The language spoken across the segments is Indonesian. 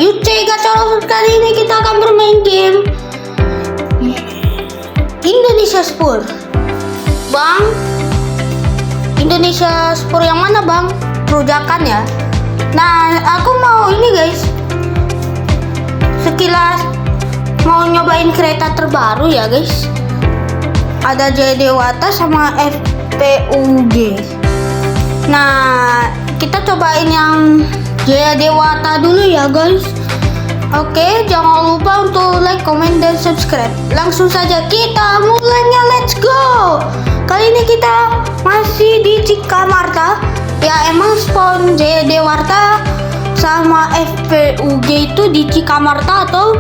UC Gacor, kali ini kita akan bermain game Indonesia Spur. Bang, Indonesia Spur yang mana bang? Perujakan ya. Nah, aku mau ini guys, sekilas mau nyobain kereta terbaru ya guys. Ada Jaya Dewata sama FPUG. Nah, kita cobain yang Jaya Dewata dulu ya guys. Oke, jangan lupa untuk like, comment, dan subscribe. Langsung saja kita mulainya, let's go. Kali ini kita masih di Cikamarta. Ya emang spawn Jaya Dewata sama FPUG itu di Cikamarta, atau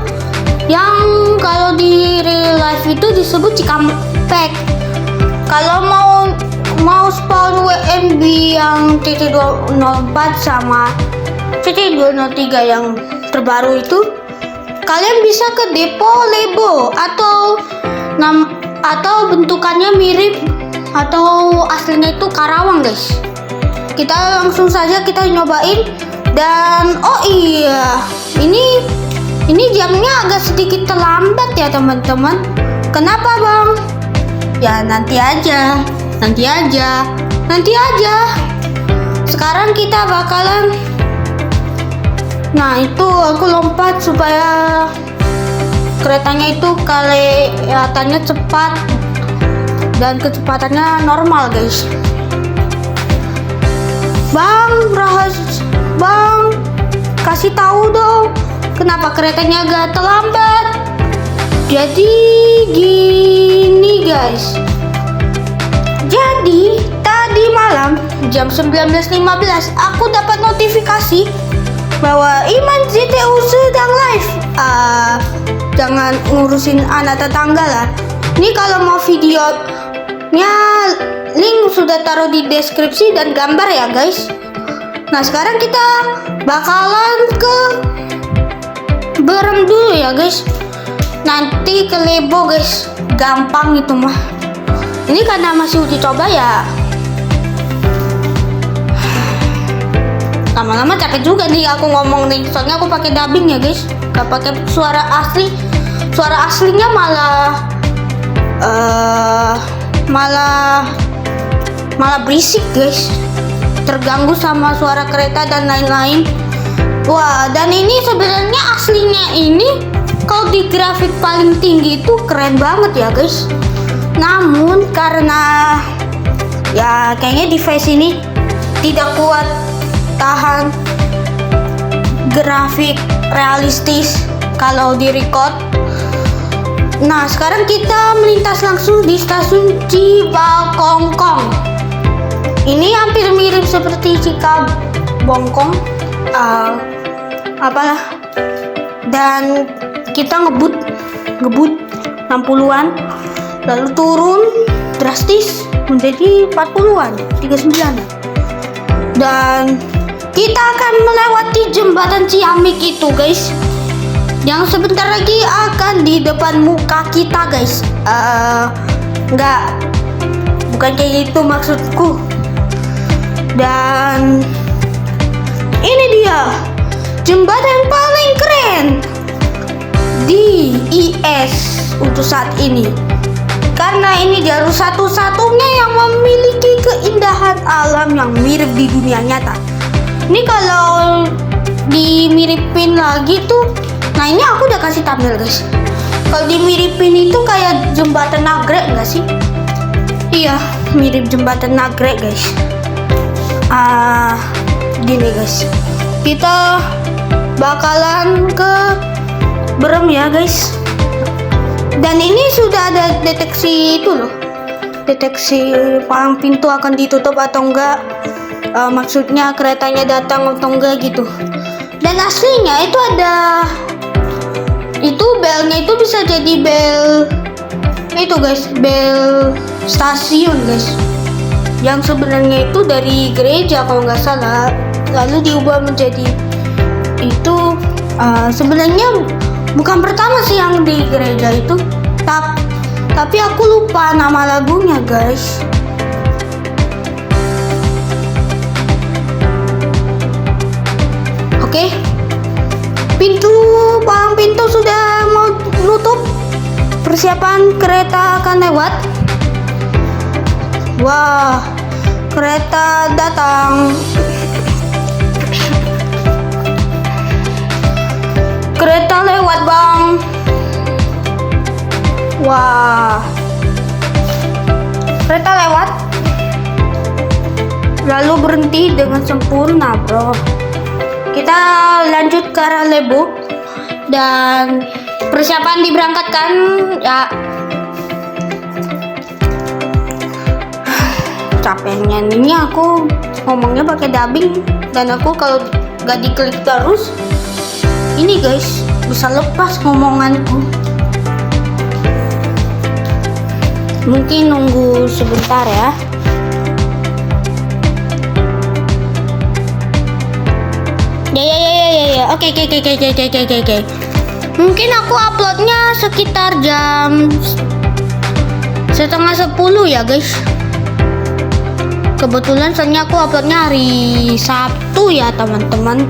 yang kalau di real life itu disebut Cikampek. Kalau mau spawn WMB yang TT204 sama TT203 yang terbaru itu, kalian bisa ke depo Lebo atau bentukannya mirip atau aslinya itu Karawang guys. Kita langsung saja kita nyobain. Dan oh iya, ini jamnya agak sedikit terlambat ya teman-teman. Kenapa bang? Ya nanti aja. Sekarang kita bakalan, nah itu aku lompat supaya keretanya itu kelihatannya cepat dan kecepatannya normal guys. Bang, kasih tahu dong kenapa keretanya agak terlambat. Jadi gini guys, jadi tadi malam jam 19.15 aku dapat notifikasi bahwa Iman ZTU sedang live. Jangan ngurusin anak tetangga lah. Ini kalau mau videonya, link sudah taruh di deskripsi dan gambar ya guys. Nah sekarang kita bakalan ke Berem dulu ya guys. Nanti ke Lebo guys, gampang itu mah. Ini karena masih uji coba ya, lama-lama capek juga nih aku ngomong nih, soalnya aku pakai dubbing ya guys, gak pakai suara asli. Suara aslinya malah berisik guys, terganggu sama suara kereta dan lain-lain. Wah, dan ini sebenarnya aslinya ini kalau di grafik paling tinggi itu keren banget ya guys. Namun karena ya kayaknya device ini tidak kuat tahan grafik realistis kalau di record. Nah sekarang kita melintas langsung di stasiun Cibakongkong. Ini hampir mirip seperti Cikabongkong, apalah. Dan kita ngebut 60-an, lalu turun drastis menjadi 40-an, 39. Dan kita akan melewati jembatan Ciamik itu guys, yang sebentar lagi akan di depan muka kita guys. Bukan kayak gitu maksudku. Dan ini dia jembatan paling keren di IS untuk saat ini, karena ini jalur satu-satunya yang memiliki keindahan alam yang mirip di dunia nyata. Ini kalau dimiripin lagi tuh, nah ini aku udah kasih thumbnail guys. Kalau dimiripin itu kayak jembatan Nagrek nggak sih? Iya, mirip jembatan Nagrek guys. Gini guys, kita bakalan ke Berem ya guys. Dan ini sudah ada deteksi itu loh, deteksi palang pintu akan ditutup atau enggak, maksudnya keretanya datang atau enggak gitu. Dan aslinya itu ada, itu belnya itu bisa jadi bel itu guys, bel stasiun guys, yang sebenarnya itu dari gereja kalau nggak salah, lalu diubah menjadi itu. Sebenarnya bukan pertama sih yang di gereja itu, tapi aku lupa nama lagunya guys. Oke. palang pintu sudah mau nutup. Persiapan kereta akan lewat. Wah, kereta datang. Kereta lewat, Bang. Wah, kereta lewat. Lalu berhenti dengan sempurna, bro. Kita lanjut ke arah Lebo dan persiapan diberangkatkan ya. Capeknya ini aku ngomongnya pakai dubbing dan aku kalau gak diklik terus ini guys bisa lepas ngomonganku. Mungkin nunggu sebentar ya. Ya. Oke. Mungkin aku uploadnya sekitar jam 9:30 ya guys. Kebetulan soalnya aku uploadnya hari Sabtu ya teman-teman.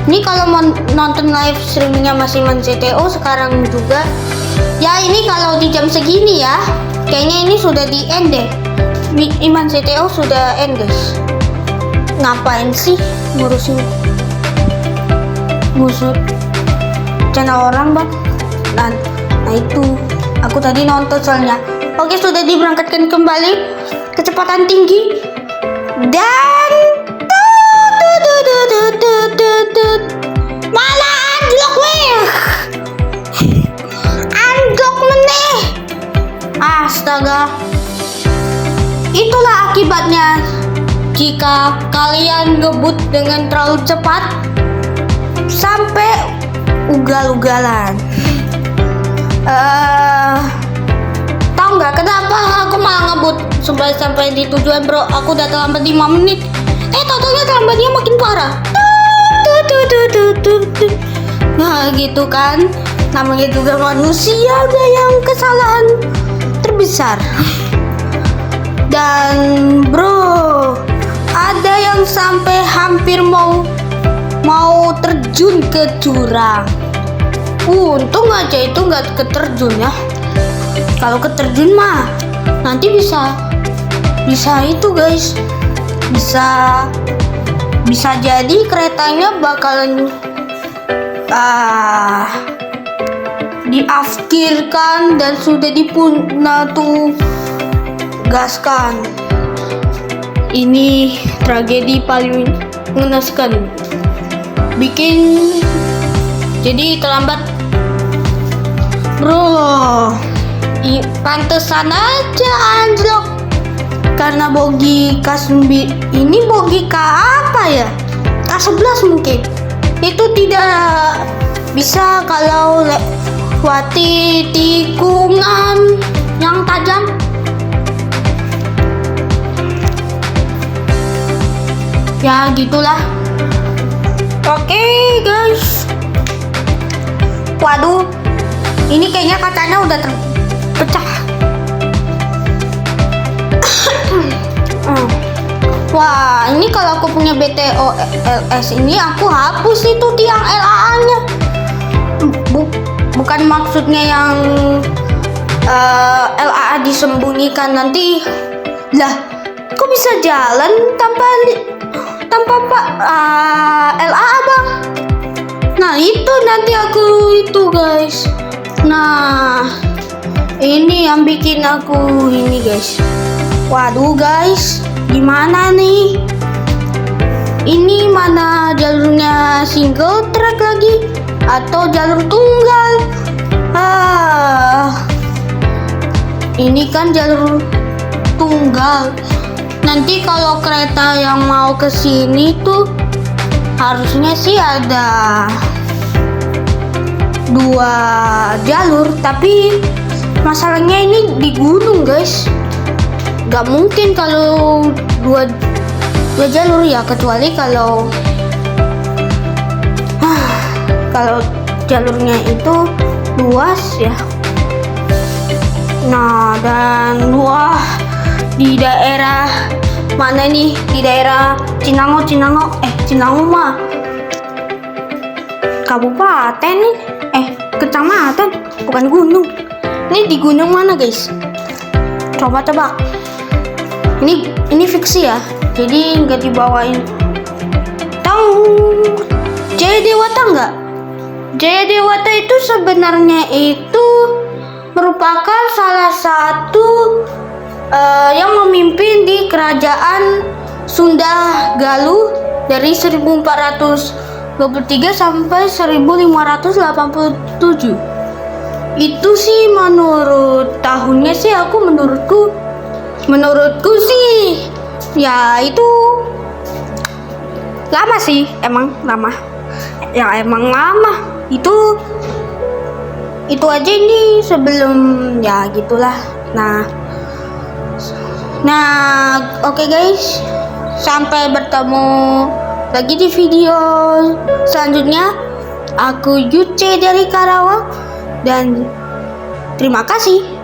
Ini kalau mau nonton live streamingnya Mas Iman CTO sekarang juga. Ya ini kalau di jam segini ya. Kayaknya ini sudah di end deh. Iman CTO sudah end guys. Ngapain sih ngurusin musuh channel orang bang? Nah itu aku tadi nonton soalnya. Oke, sudah diberangkatkan kembali kecepatan tinggi dan malah anjlok weh. Anjlok meneh. Astaga. Itulah akibatnya jika kalian ngebut dengan terlalu cepat sampai ugal-ugalan. Tahu nggak kenapa aku malah ngebut sampai di tujuan bro? Aku udah terlambat 5 menit. Totalnya terlambatnya makin parah. Nah gitu kan, namanya juga manusia, ada yang kesalahan terbesar. Dan bro, ada yang sampai hampir mau terjun ke jurang. Untung aja itu nggak keterjun ya. Kalau keterjun mah nanti bisa itu guys, bisa jadi keretanya bakalan diafkirkan dan sudah dipunah tuh gaskan. Ini tragedi paling mengenaskan. Bikin jadi terlambat bro. Pantesan aja anjlok karena bogi K9 ini bogi K apa ya, K11 mungkin. Itu tidak bisa kalau lewati tikungan yang tajam. Ya gitulah. Oke guys. Waduh, ini kayaknya kacanya udah terpecah. Wah, ini kalau aku punya BTOLS ini aku hapus itu tiang LAA-nya. Bukan maksudnya yang LAA disembunyikan nanti. Lah, kok bisa jalan tanpa LAA bang? Nah itu nanti aku itu guys. Nah ini yang bikin aku ini guys. Waduh guys, gimana nih? Ini mana jalurnya single track lagi atau jalur tunggal? Ini kan jalur tunggal. Nanti kalau kereta yang mau ke sini tuh harusnya sih ada 2 jalur, tapi masalahnya ini di gunung guys. Gak mungkin kalau dua jalur ya, kecuali kalau jalurnya itu luas ya. Nah dan wah, di daerah mana nih? Di daerah Cinango mah K kabupaten nih. Kecamatan, bukan gunung. Ini di gunung mana, guys? Coba tebak. Ini fiksi ya. Jadi nggak dibawain. Tahu Jaya Dewata nggak? Jaya Dewata itu sebenarnya itu merupakan salah satu yang memimpin di kerajaan Sunda Galuh dari 1423 sampai 1587. Itu sih menurut tahunnya sih menurutku sih ya itu lama sih, emang lama. Ya emang lama. Itu aja ini sebelum ya gitulah. Nah, oke guys. Sampai bertemu lagi di video selanjutnya. Aku Yuce dari Karawang dan terima kasih.